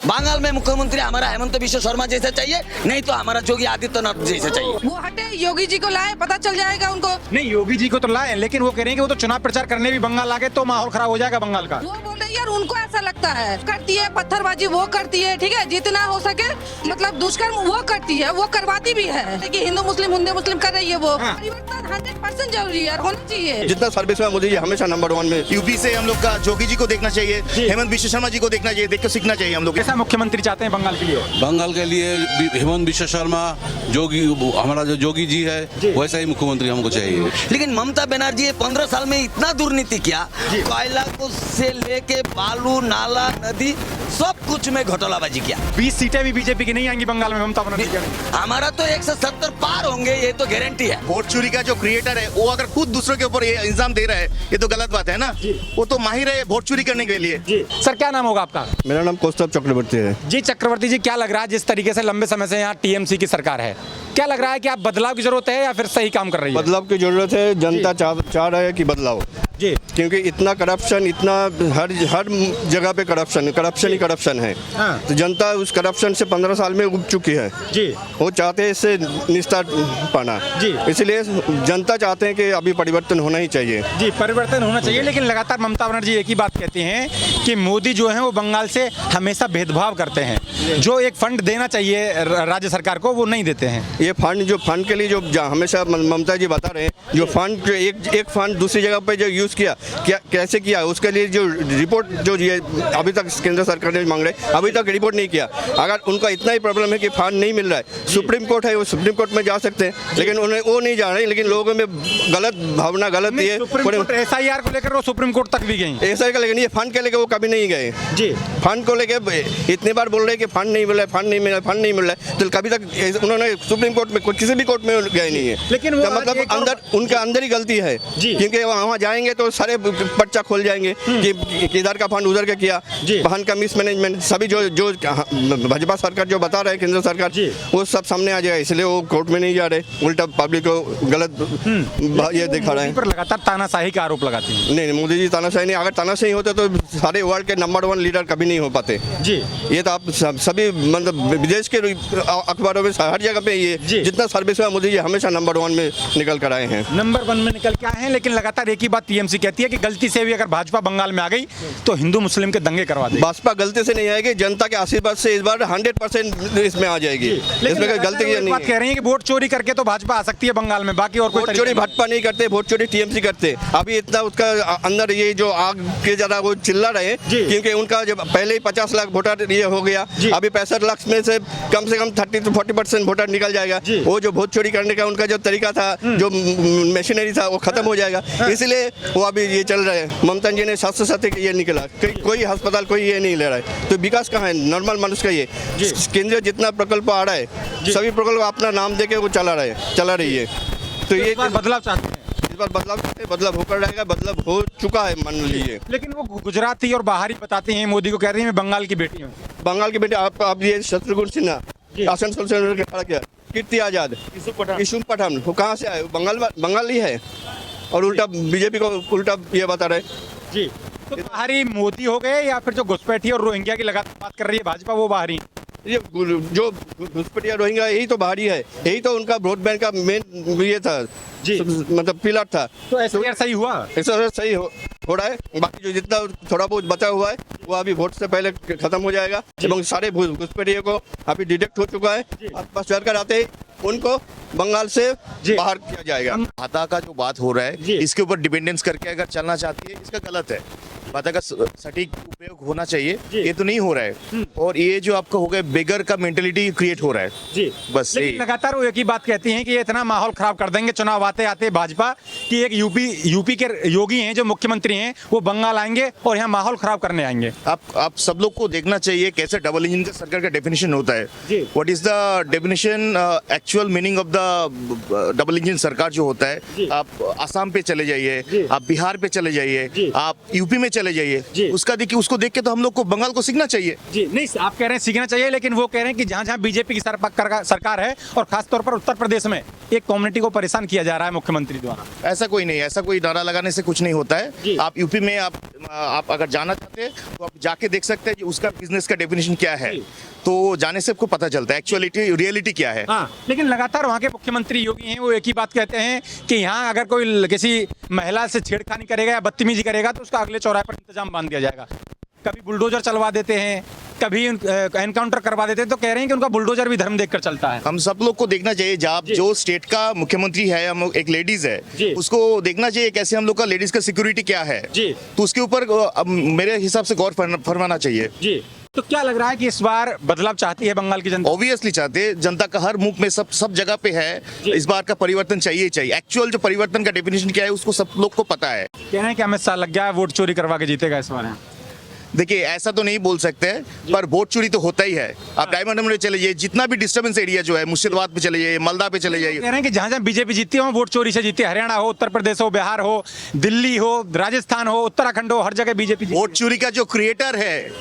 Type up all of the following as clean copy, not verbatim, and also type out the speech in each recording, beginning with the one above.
बंगाल में मुख्यमंत्री हमारा हेमंत बिश्व शर्मा जैसा चाहिए, नहीं तो हमारा योगी आदित्यनाथ जैसा चाहिए। वो हटे, योगी जी को लाए, पता चल जाएगा उनको। नहीं, योगी जी को तो लाए, लेकिन वो कह रहे हैं कि वो तो चुनाव प्रचार करने भी बंगाल आ गए तो माहौल खराब हो जाएगा बंगाल का। वो बोल रहे यार, उनको ऐसा लगता है, करती है पत्थरबाजी वो करती है, ठीक है, जितना हो सके मतलब दुष्कर्म वो करती है, वो करवाती भी है कि हिंदू मुस्लिम कर रही है वो। परिवर्तन 100% जरूरी है, होना चाहिए। जितना सर्विस में मोदी जी हमेशा नंबर 1 में। यूपी से हम लोग का जोगी जी को देखना चाहिए, हेमंत बिश्व शर्मा जी को देखना चाहिए, देख के सीखना चाहिए हम लोग। कैसा मुख्यमंत्री चाहते हैं बंगाल के लिए? बंगाल के लिए हेमंत बिश्व शर्मा, जोगी, हमारा जो जोगी जी है वैसा ही मुख्यमंत्री हमको चाहिए। लेकिन ममता बनर्जी ने 15 साल में इतना दुर्नीति किया, कोयला को से लेके बालू, नाला, नदी, सब कुछ में घोटालाबाजी किया। 20 सीटें भी बीजेपी की नहीं आएंगी बंगाल में ममता बनर्जी की। हमारा तो 170 पार होंगे, ये तो गारंटी है। वोट चोरी का जो क्रिएटर है वो अगर खुद दूसरों के ऊपर ये इल्जाम दे रहा है, ये तो गलत बात है ना। वो तो माहिर है वोट चोरी करने के लिए। सर, क्या नाम होगा आपका? मेरा नाम कौस्तुभ चक्रवर्ती है। जी चक्रवर्ती जी, क्या लग रहा है जिस तरीके से लंबे समय से यहाँ टीएमसी की सरकार है, क्या लग रहा है कि आप बदलाव की जरूरत है या फिर सही काम कर रही है? बदलाव की जरूरत है, जनता चाह रहा है कि बदलाव जी, क्योंकि इतना करप्शन, इतना हर जगह पे करप्शन ही करप्शन है। हाँ। तो जनता उस करप्शन से 15 साल में उब चुकी है जी, वो चाहते हैं इससे निस्तार पाना जी। इसलिए जनता चाहते हैं कि अभी परिवर्तन होना ही चाहिए। जी, परिवर्तन होना चाहिए, लेकिन लगातार ममता बनर्जी एक ही बात कहती हैं कि मोदी जो है वो बंगाल से हमेशा भेदभाव करते हैं, जो एक फंड देना चाहिए राज्य सरकार को वो नहीं देते हैं। ये फंड के लिए जो हमेशा ममता जी बता रहे हैं, जो फंड एक फंड दूसरी जगह पे जो यूज किया कैसे किया, उसके लिए जो रिपोर्ट जो ये अभी तक केंद्र सरकार ने मांग रहे, अभी तक रिपोर्ट नहीं किया। अगर उनका इतना ही प्रॉब्लम है कि फंड नहीं मिल रहा है, सुप्रीम कोर्ट है, वो सुप्रीम कोर्ट में जा सकते हैं, लेकिन उन्हें वो नहीं जा रहे। लेकिन लोगों में गलत भावना, गलत ये SIR को लेकर वो सुप्रीम कोर्ट तक भी गई। ऐसा का, लेकिन ये फंड के लेकर वो कभी नहीं गए जी। फंड को लेकर इतनी बार बोल रहे हैं कि फंड नहीं मिल रहा है, फंड नहीं मिल रहा है, फंड नहीं मिल रहा है, तो कभी तक उन्होंने सुप्रीम कोर्ट में किसी भी कोर्ट में गए नहीं है। लेकिन वो मतलब अंदर उनके अंदर ही गलती है, क्योंकि वहाँ जाएंगे तो सारे पर्चा खोल जाएंगे कि इधर का फंड उधर का किया, फंड का मिसमैनेजमेंट, सभी जो भाजपा सरकार जो बता रहे हैं, केंद्र सरकार, वो सब सामने आ जाएगा। इसलिए वो कोर्ट में नहीं जा रहे, उल्टा पब्लिक को गलत ये दिखा रहे हैं। पर लगातार तानाशाही का आरोप लगाते हैं। नहीं, मोदी जी तानाशाही नहीं, अगर तानाशाही होते तो सारे वर्ल्ड के नंबर 1 लीडर कभी नहीं हो पाते जी। ये तो आप सभी मतलब विदेश के अखबारों में हर जगह पे ये जितना सर्विस हुआ, मोदी जी हमेशा नंबर 1 में निकल कर आए हैं, नंबर 1 में निकल के आए हैं। लेकिन लगातार एक ही बात टीएमसी कहती है कि गलती से भी अगर भाजपा बंगाल में आ गई तो हिंदू मुस्लिम के दंगे करवा देगी। भाजपा गलती से नहीं आएगी, जनता के आशीर्वाद से इस बार 100% इसमें आ जाएगी। इसमें कोई गलती नहीं बात कह रही है कि वोट चोरी करके तो भाजपा आ सकती है बंगाल में, बाकी और वोट चोरी भाजपा नहीं करते, वोट चोरी टीएमसी करते। अभी इतना उसका अंदर ये जो आग के ज्यादा वो चिल्ला रहे, क्योंकि उनका जब पहले ही 50 लाख वोटर ये हो गया, अभी 65 लाख में से कम 30 से 40% वोटर निकल जाएगा। वो जो वोट चोरी करने का उनका जो तरीका था, जो मशीनरी था, वो खत्म हो जाएगा। इसलिए वो अभी ये चल रहा है। ममता जी ने 700 ये निकला, कोई अस्पताल कोई ये नहीं ले रहा है, तो विकास कहाँ है नॉर्मल मनुष्य का? ये केंद्र जितना प्रकल्प आ रहा है, सभी प्रकल्प अपना नाम देके वो चला रही है। तो ये बदलाव चाहते हैं, इस बार बदलाव होकर रहेगा, बदलाव हो चुका है मान लीजिए। लेकिन वो गुजराती और बाहरी बताती हैं मोदी को, कह रही है मैं बंगाल की बेटी हूँ। बंगाल के बेटे आप ये शत्रुघ्न सिन्हा आसनसोल से खड़ा किया, कीर्ति आजाद, यूसुफ पठान, वो कहाँ से आए? बंगाली है, और उल्टा बीजेपी को उल्टा ये बता रहे जी। तो बाहरी मोदी हो गए या फिर जो घुसपैठी और रोहिंग्या की लगातार बात कर रही है भाजपा, वो बाहरी? ये जो घुसपैठिया रोहिंग्या, यही तो बाहरी है, यही तो उनका वोट बैंक का मेन ये था जी, मतलब पिलर था। तो SIR सही हुआ? SIR सही हो रहा है, बाकी जो जितना थोड़ा बहुत बचा हुआ है वो अभी वोट से पहले खत्म हो जाएगा, এবং सारे घुसपैठियों को अभी डिटेक्ट हो चुका है। बस सरकार आते ही उनको बंगाल से बाहर किया जाएगा। भाता का जो बात हो रहा है, इसके ऊपर डिपेंडेंस करके अगर चलना चाहती है, इसका गलत है। भाता का सटीक उपयोग होना चाहिए, ये तो नहीं हो रहा है। और ये जो आपका हो गया बेगर का मेंटेलिटी क्रिएट हो रहा है जी, बस लगातार वो एक ही बात कहती हैं कि ये इतना माहौल खराब कर देंगे चुनाव आते आते भाजपा, कि एक यूपी के योगी हैं जो मुख्यमंत्री हैं, वो बंगाल आएंगे और यहाँ माहौल खराब करने आएंगे। आप सब लोग को देखना चाहिए कैसे डबल इंजन का सरकार का डेफिनेशन होता है। What is the definition, actual meaning of the double engine सरकार जो होता है। आप आसाम पे चले जाइए, आप बिहार पे चले जाइए, आप यूपी में चले जी। जाइए, उसका देखिए, उसको देख के तो हम लोग को बंगाल को सीखना चाहिए। जी नहीं, आप कह रहे हैं सीखना चाहिए, लेकिन वो कह रहे हैं कि जहाँ जहाँ बीजेपी की सरकार है और खासतौर पर उत्तर प्रदेश में एक कम्युनिटी को परेशान किया जा रहा है मुख्यमंत्री द्वारा। ऐसा कोई नहीं, ऐसा कोई नारा लगाने से कुछ नहीं होता जी। है। आप यूपी में आप अगर जाना चाहते हैं तो आप जाके देख सकते हैं कि उसका बिजनेस का डेफिनेशन क्या है, जी। तो जाने से आपको पता चलता है एक्चुअलिटी रियलिटी क्या है। हाँ, लेकिन लगातार वहाँ के मुख्यमंत्री योगी हैं, वो एक ही बात कहते हैं कि यहाँ अगर कोई किसी महिला से छेड़खानी करेगा या बदतमीजी करेगा तो उसका अगले चौराहे पर इंतजाम बांध दिया जाएगा। कभी बुलडोजर चलवा देते हैं, कभी एनकाउंटर करवा देते हैं, तो कह रहे हैं कि उनका बुलडोजर भी धर्म देखकर चलता है। हम सब लोग को देखना चाहिए, जो स्टेट का मुख्यमंत्री है, हम लोग एक लेडीज जी। है, उसको देखना चाहिए कैसे हम लोग का लेडीज का सिक्योरिटी क्या है, जी। तो उसके ऊपर मेरे हिसाब से गौर फरमाना चाहिए। जी, तो क्या लग रहा है कि इस बार बदलाव चाहती है बंगाल की जनता? ऑब्वियसली चाहते हैं, जनता का हर मुख में सब जगह पे है, जी। इस बार का परिवर्तन चाहिए। एक्चुअल जो परिवर्तन का डेफिनेशन क्या है उसको सब लोग को पता है। कह रहे हैं कि अमित शाह लग गया है, वोट चोरी करवा के जीतेगा इस बार। देखिए, ऐसा तो नहीं बोल सकते, पर वोट चोरी तो होता ही है। आप डायमंड में चले जाइए, जितना भी डिस्टर्बेंस एरिया जो है, मुर्शिदाबाद पे चले जाइए, मालदा पे चले जाइए, कह रहे हैं कि जहाँ जहाँ बीजेपी जीती है वहाँ वोट चोरी से जीती है। हरियाणा हो, उत्तर प्रदेश हो, बिहार हो, दिल्ली हो, राजस्थान हो, उत्तराखंड हो, हर जगह बीजेपी वोट चोरी का जो क्रिएटर है,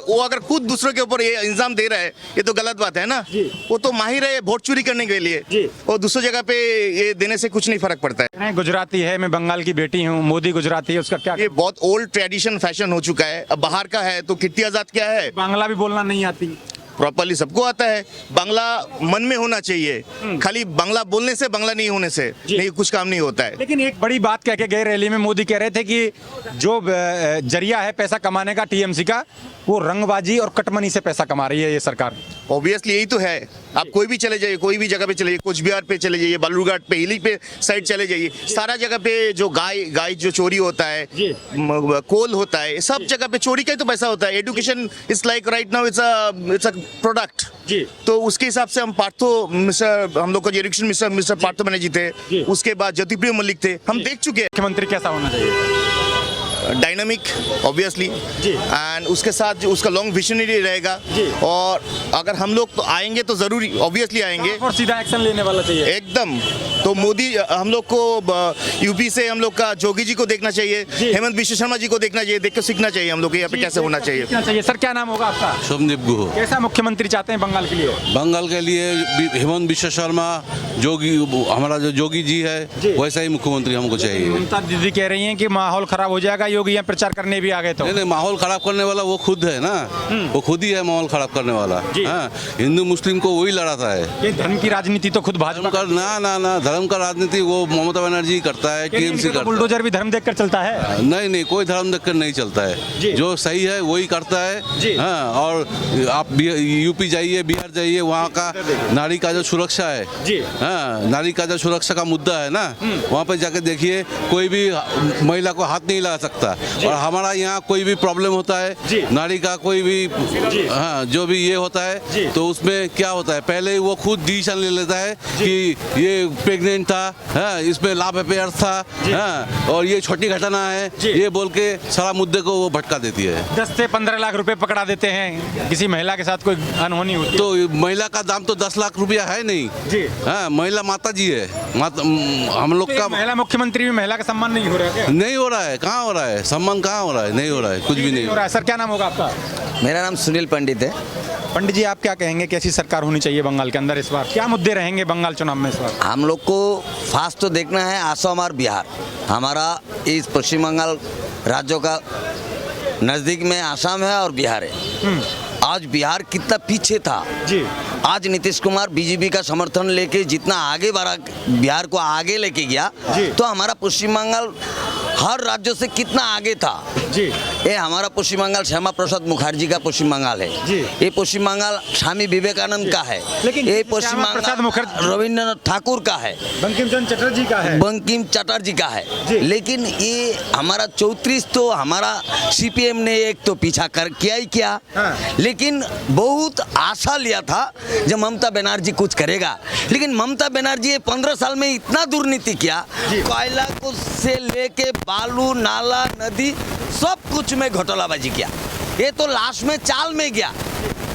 वो अगर खुद दूसरों के ऊपर ये इल्जाम दे रहा है, ये तो गलत बात है ना। जी। वो तो माहिर है वोट चोरी करने के लिए, जी। और दूसरी जगह पे ये देने से कुछ नहीं फर्क पड़ता है। गुजराती है, मैं बंगाल की बेटी हूँ, मोदी गुजराती है, उसका क्या? ये बहुत ओल्ड ट्रेडिशन फैशन हो चुका है। अब बाहर का है तो कीर्ति आजाद क्या है, बांग्ला भी बोलना नहीं आती। प्रॉपरली सबको आता है। बांग्ला मन में होना चाहिए, खाली बांग्ला बोलने से, बांग्ला नहीं होने से नहीं कुछ काम नहीं होता है। लेकिन एक बड़ी बात कह के गए रैली में, मोदी कह रहे थे कि जो जरिया है पैसा कमाने का टीएमसी का, वो रंगबाजी और कटमनी से पैसा कमा रही है ये सरकार। ऑब्वियसली यही तो है। आप कोई भी चले जाइए, कोई भी जगह पे चले जाइए, कुछ बिहार पे चले जाइए, बालूरघाट पे, हिली पे साइड चले जाइए, सारा जगह पे जो गाय जो चोरी होता है, कोल होता है, सब जगह पे चोरी का ही तो पैसा होता है। Education is like right now it's a product. जी। तो उसके हिसाब से हम लोग का एजुकेशन मिस्टर पार्थो बनर्जी थे, उसके बाद ज्योतिप्रिय मलिक थे, हम देख चुके हैं। मुख्यमंत्री कैसा होना चाहिए? डायनामिक ऑब्वियसली, एंड उसके साथ जो उसका लॉन्ग विजनरी रहेगा, और अगर हम लोग तो आएंगे तो जरूरी ऑब्वियसली आएंगे, और सीधा एक्शन लेने वाला चाहिए एकदम। तो मोदी, हम लोग को यूपी से हम लोग का जोगी जी को देखना चाहिए, हेमंत बिश्व शर्मा जी को देखना चाहिए, देख के सीखना चाहिए हम लोग को यहाँ पे कैसे होना चाहिए। सर, क्या नाम होगा आपका? सोमदीप गुह। कैसा मुख्यमंत्री चाहते हैं बंगाल के लिए? बंगाल के लिए हेमंत बिश्व शर्मा, जोगी, हमारा जो जोगी जी है, वैसा ही मुख्यमंत्री हमको चाहिए। ममता दीदी कह रही हैं कि माहौल खराब हो जाएगा, योगी यहाँ प्रचार करने भी आ गए तो। नहीं, माहौल खराब करने वाला वो खुद है ना, वो खुद ही है माहौल खराब करने वाला। हाँ, हिंदू मुस्लिम को वही लड़ाता है। ये धर्म की राजनीति तो खुद भाजपा का ना धर्म का राजनीति वो ममता बनर्जी करता है, टीएमसी करता है। बुलडोजर भी धर्म देखकर चलता है? नहीं, कोई धर्म देखकर नहीं चलता है, जो सही है वही करता है। हाँ, और आप यूपी जाइए, बिहार जाइए, वहाँ का नारी का जो सुरक्षा है, हाँ, नारी का जो सुरक्षा का मुद्दा है ना, वहाँ पे जाके देखिए, कोई भी महिला को हाथ नहीं लगा सकता। और हमारा यहाँ कोई भी प्रॉब्लम होता है, नारी का कोई भी, हाँ, जो भी ये होता है, तो उसमें क्या होता है, पहले वो खुद डिसीजन ले लेता है कि ये प्रेग्नेंट था, हाँ, इसमें लाभ अफेयर था, हाँ, और ये छोटी घटना है, ये बोल के सारा मुद्दे को वो भटका देती है। 10 से 15 लाख रुपए पकड़ा देते हैं किसी महिला के साथ कोई अनहोनी होती है तो महिला का दाम तो 10 लाख रुपया है नहीं। हाँ, महिला माता जी है, हम लोग का महिला मुख्यमंत्री भी महिला का सम्मान नहीं हो रहा है? नहीं हो रहा है, कहाँ हो रहा है, सम्मान कहाँ हो रहा है, नहीं हो रहा है, कुछ भी नहीं हो रहा है। सर, क्या नाम होगा आपका? मेरा नाम सुनील पंडित है। पंडित जी, आप क्या कहेंगे, कैसी सरकार होनी चाहिए बंगाल के अंदर इस बार? क्या मुद्दे रहेंगे बंगाल चुनाव में इस बार? हम लोग को फास्ट तो देखना है असम और बिहार। हमारा इस पश्चिम बंगाल राज्यों का नज़दीक में असम है और बिहार है। आज बिहार कितना पीछे था, आज नीतीश कुमार बीजेपी का समर्थन लेके जितना आगे बढ़ा, बिहार को आगे लेके गया, तो हमारा पश्चिम बंगाल हर राज्यों से कितना आगे था। ये हमारा पश्चिम बंगाल श्यामा प्रसाद मुखर्जी का पश्चिम बंगाल है, ये पश्चिम बंगाल स्वामी विवेकानंद का है, ये पश्चिम बंगाल रविंद्रनाथ ठाकुर का है, बंकिम चंद्र चटर्जी का है, बंकिम चटर्जी का है। लेकिन ये हमारा 34 तो हमारा सीपीएम ने एक तो पीछा कर किया ही किया। लेकिन बहुत आशा लिया था जब ममता बनर्जी कुछ करेगा, लेकिन ममता बनर्जी ये 15 साल में इतना दुर्नीति किया, कोयला को से लेके बालू, नाला, नदी, सब कुछ में घोटालाबाजी किया। ये तो लास्ट में चाल में गया,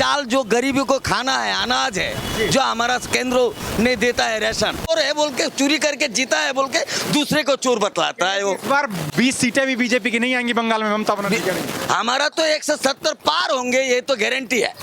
चाल जो गरीबों को खाना है, अनाज है, जो हमारा केंद्र ने देता है राशन, और है बोल के चोरी करके जीता है बोल के दूसरे को चोर बतलाता है वो। इस बार 20 सीटें भी बीजेपी की नहीं आएंगी बंगाल में, ममता बनर्जी की नहीं। हमारा तो 170 पार होंगे, ये तो गारंटी है।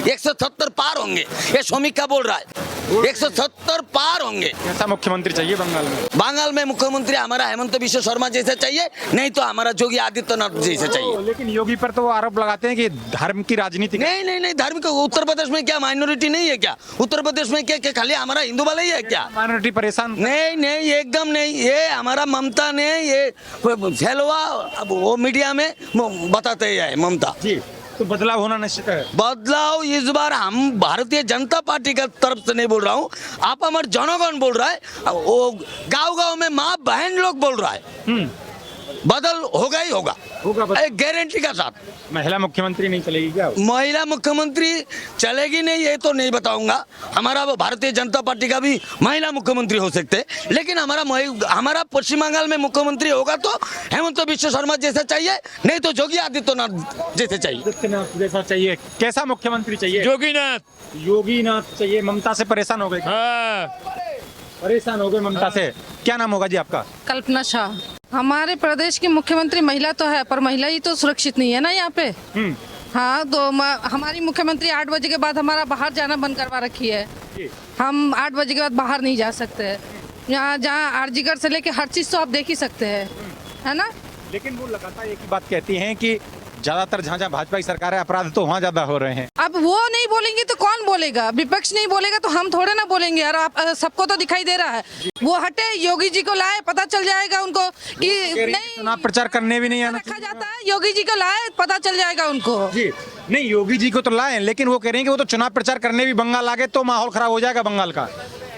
170 पार होंगे, ये शोमिका बोल रहा है। 170 पार होंगे। कैसा मुख्यमंत्री चाहिए बंगाल में? बंगाल में मुख्यमंत्री हमारा हेमंत बिश्व शर्मा जैसा चाहिए, नहीं तो हमारा योगी आदित्यनाथ जैसा चाहिए। लेकिन योगी पर तो आरोप लगाते हैं कि धर्म की राजनीति। नहीं नहीं नहीं, धर्म को उत्तर प्रदेश में क्या माइनॉरिटी नहीं है क्या? उत्तर प्रदेश में क्या खाली हमारा हिंदू वाला ही है क्या? माइनॉरिटी परेशान। नहीं नहीं, एकदम नहीं। ये हमारा ममता ने ये फैलवा वो मीडिया में बताते हैं ममता जी, तो बदलाव होना निश्चित है। बदलाव इस बार हम भारतीय जनता पार्टी का तरफ से नहीं बोल रहा हूँ, आप हमारे जनगण बोल रहा है, वो गांव-गांव में माँ बहन लोग बोल रहा है। बदल होगा ही होगा, एक गारंटी का साथ। महिला मुख्यमंत्री नहीं चलेगी क्या? महिला मुख्यमंत्री चलेगी नहीं ये तो नहीं बताऊंगा। हमारा भारतीय जनता पार्टी का भी महिला मुख्यमंत्री हो सकते हैं, लेकिन हमारा पश्चिम बंगाल में मुख्यमंत्री होगा तो हेमंत बिश्व शर्मा जैसा चाहिए, नहीं तो योगी आदित्यनाथ जैसे चाहिए। आदित्यनाथ जैसा चाहिए। कैसा मुख्यमंत्री चाहिए? योगीनाथ चाहिए। ममता से परेशान हो गए? परेशान हो गए ममता से। क्या नाम होगा जी आपका? कल्पना शाह। हमारे प्रदेश की मुख्यमंत्री महिला तो है, पर महिला ही तो सुरक्षित नहीं है ना यहाँ पे। हाँ, तो हमारी मुख्यमंत्री 8 बजे के बाद हमारा बाहर जाना बंद करवा रखी है। हम 8 बजे के बाद बाहर नहीं जा सकते। यहाँ जहाँ आरजीकर से लेके हर चीज तो आप देख ही सकते हैं, है ना। लेकिन वो लगातार एक ही बात कहती हैं कि ज्यादातर जहाँ जहाँ भाजपा की सरकार है अपराध तो वहाँ ज्यादा हो रहे हैं। अब वो नहीं बोलेंगे तो कौन बोलेगा? विपक्ष नहीं बोलेगा तो हम थोड़े ना बोलेंगे। और आप सबको तो दिखाई दे रहा है। वो हटे, योगी जी को लाए, पता चल जाएगा उनको कि नहीं चुनाव प्रचार करने भी नहीं आना रखा जाता है। योगी जी को लाए, पता चल जाएगा उनको। जी नहीं, योगी जी को तो लाए, लेकिन वो कह रहे हैं कि वो तो चुनाव प्रचार करने भी बंगाल आ गए तो माहौल खराब हो जाएगा बंगाल का।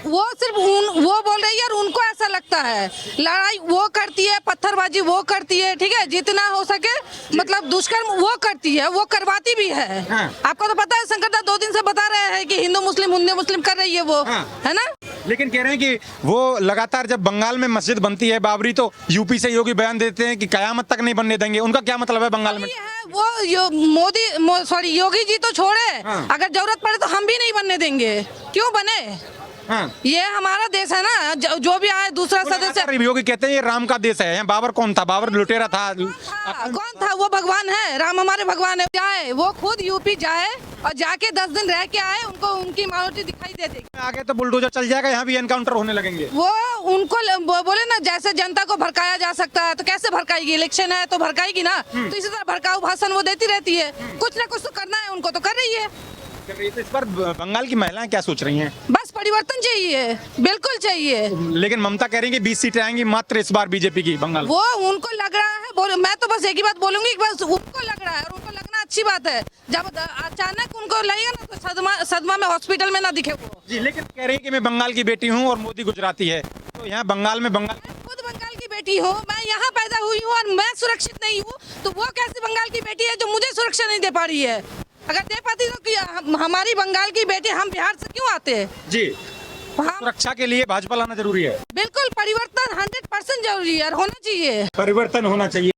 वो सिर्फ वो बोल रही है और उनको ऐसा लगता है। लड़ाई वो करती है, पत्थरबाजी वो करती है, ठीक है, जितना हो सके मतलब दुष्कर्म वो करती है, वो करवाती भी है। हाँ। आपको तो पता है, शंकरदा 2 दिन से बता रहे हैं कि हिंदू मुस्लिम कर रही है वो। हाँ। है ना। लेकिन कह रहे हैं कि वो लगातार जब बंगाल में मस्जिद बनती है बाबरी, तो यूपी से योगी बयान देते हैं कि कयामत तक नहीं बनने देंगे। उनका क्या मतलब है बंगाल में? वो सॉरी योगी जी तो छोड़े। हाँ। अगर जरूरत पड़े तो हम भी नहीं बनने देंगे। क्यों बने? हाँ। ये हमारा देश है ना। जो भी आए दूसरा सदस्य। योगी कहते हैं ये राम का देश है। यहाँ बाबर कौन था? बाबर लुटेरा था। कौन था? वो भगवान है। राम हमारे भगवान है। जाए वो खुद यूपी जाए और जाके 10 दिन रह के आए, उनको उनकी मानवता दिखाई दे देगी। आगे तो बुलडोजर चल जाएगा, यहाँ भी एनकाउंटर होने लगेंगे। वो उनको बोले ना, जैसे जनता को भड़काया जा सकता है तो कैसे भड़काएगी? इलेक्शन है तो भड़काएगी ना। तो इसी तरह भड़काऊ भाषण वो देती रहती है। कुछ ना कुछ तो करना है उनको, तो कर रही है। तो इस पर बंगाल की महिलाएं क्या सोच रही हैं? बस परिवर्तन चाहिए, बिल्कुल चाहिए। लेकिन ममता कह रही है कि 20 सीटें आएंगी मात्र इस बार बीजेपी की बंगाल। वो उनको लग रहा है। मैं तो बस एक ही बात बोलूंगी, बस उनको लग रहा है, और उनको लगना अच्छी बात है। जब अचानक उनको लगेगा ना तो सदमा में हॉस्पिटल में ना दिखे वो। जी, लेकिन कह रही है कि मैं बंगाल की बेटी हूँ और मोदी गुजराती है, तो यहाँ बंगाल में खुद बंगाल की बेटी हूँ, मैं यहाँ पैदा हुई हूँ और मैं सुरक्षित नहीं हूँ, तो वो कैसी बंगाल की बेटी है जो मुझे सुरक्षा नहीं दे पा रही है? अगर दे पाती तो हमारी बंगाल की बेटी हम बिहार से क्यों आते हैं? जी, सुरक्षा के लिए भाजपा लाना जरूरी है। बिल्कुल, परिवर्तन 100% जरूरी है और होना चाहिए। परिवर्तन होना चाहिए।